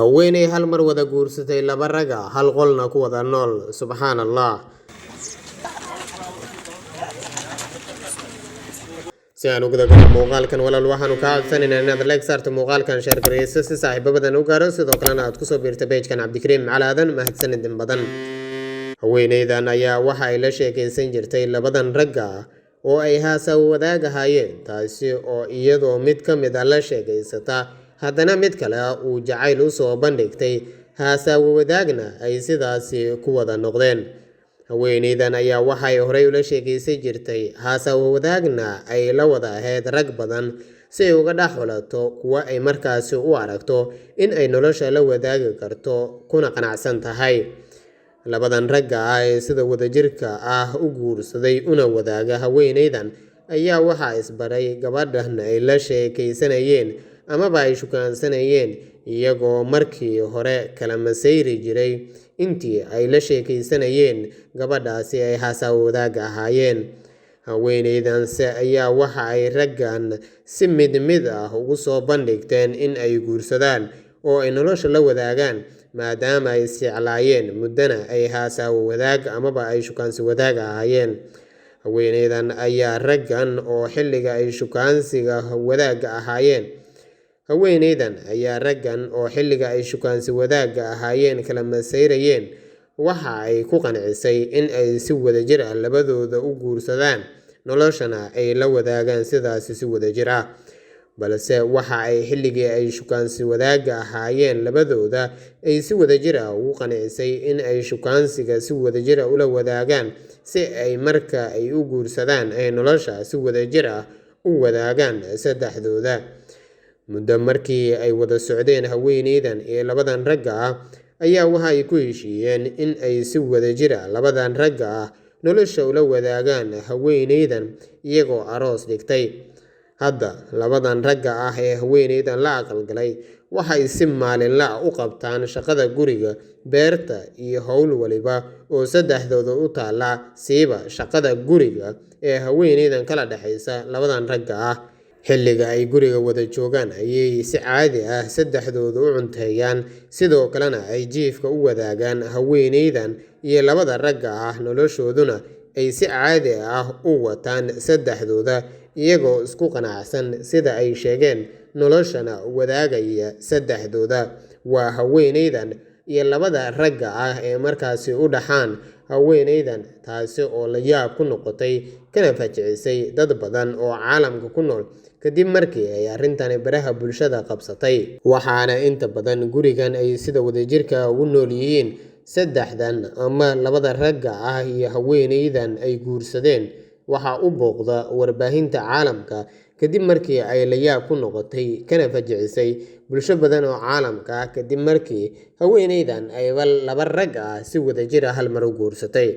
haweeney hal mar wada guursatay laba rag ah hal qolna ku wada nool. Subxaan Allah. Si aan ugu dagaalno muuqaalkan walaal waxaanu ka codsanaynaa inaad like saarto muuqaalkan share gareyso si saaxiibo badan u gaaro sidoo kalena aad ku soo biirto page-kan Cabdikariim Macalaadan mahadsanid badan. haweeneydan ayaa waxa ay la sheekaysan jirtay labadan rag ah oo ay haasa wadaagahayeen taasi oo iyadoo mid ka mid ah la sheekaysata haddana mid kale uu jacayl u soo bandhigtay haasa wadaagna ay sidaasi ku wada noqdeen. haweeneydan ayaa waxay horey ula sheekaysan jirtay haasa wadaagna ay la wada ahayd rag badan si ay uga dhex xulato kuwa ay markaasi u aragto in ay nolosha la wadaagi karto kuna qanacsan tahay. labadan ragga ah ee sida wadajirka ah u guursaday una wadaaga haweeneydan ayaa waxaa isbaray gabadhan ay la sheekaysanayeen amaba ay shukaansanayeen iyagoo markii hore kala masayri jiray intii ay la sheekaysanayeen gabadhaasi ay haasa wadaaga ahaayeen. haweeneydanse ayaa waxa ay raggan si mid ah ugu soo bandhigteen in ay guursadaan oo ay nolosha la wadaagaan maadaama ay isjeclaayeen muddana ay haasa wadaag amaba ay shukaansi wadaag ahaayeen. haweeneydan ayaa raggan oo xilliga ay shukaansiga wadaagga ahaayeen kala masayrayeen waxa ay ku qancisay in ay si wadajir ah labadooda u guursadaan noloshana ay la wadaagaan sidaasi si wadajir ah. balse waxa ay xilligii ay shukaansi wadaagga ahaayeen labadooda ay si wadajir ah ugu qancisay in ay shukaansiga si wadajir ah ula wadaagaan si ay marka ay u guursadaan ay nolosha si wadajir ah u wadaagaan saddexdooda. muddo markii ay wada socdeen haweeneydan iyo labadan ragga ah ayaa waxa ay ku heshiiyeen in ay si wadajir ah labadan ragga ah nolosha ula wadaagaan haweeneydan iyagoo aroos dhigtay. hadda labadan ragga ah ee haweeneydan la aqalgalay waxay si maalinle ah u qabtaan shaqada guriga, beerta iyo howl waliba oo saddexdooda u taala siiba shaqada guriga ee haweeneydan kala dhaxaysa labadan ragga ah. xilliga ay guriga wada joogaan ayay si caadi ah saddexdooda u cunteeyaan sidoo kalena ay jiifka u wadaagaan. haweeneydan iyo labada ragga ah noloshooduna ay si caadi ah u wataan saddexdooda iyagoo isku qanacsan sida ay sheegeen noloshana wadaagaya saddexdooda. waa haweeneydan iyo labada ragga ah ee markaasi u dhaxaan haweeneydan taasi oo la yaab ku noqotay kana fajicisay dad badan oo caalamka ku nool kadib markii ay arrintani baraha bulshada qabsatay. waxaana inta badan gurigan ay sida wadajirka ugu nool yihiin saddexdan ama labada ragga ah iyo haweeneydan ay guursadeen waxaa u booqda warbaahinta caalamka kadib markii ay la yaab ku noqotay kana fajicisay bulsho badan oo caalamka ah kadib markii haweeneydan ay laba rag ah si wadajir ah hal mar u guursatay.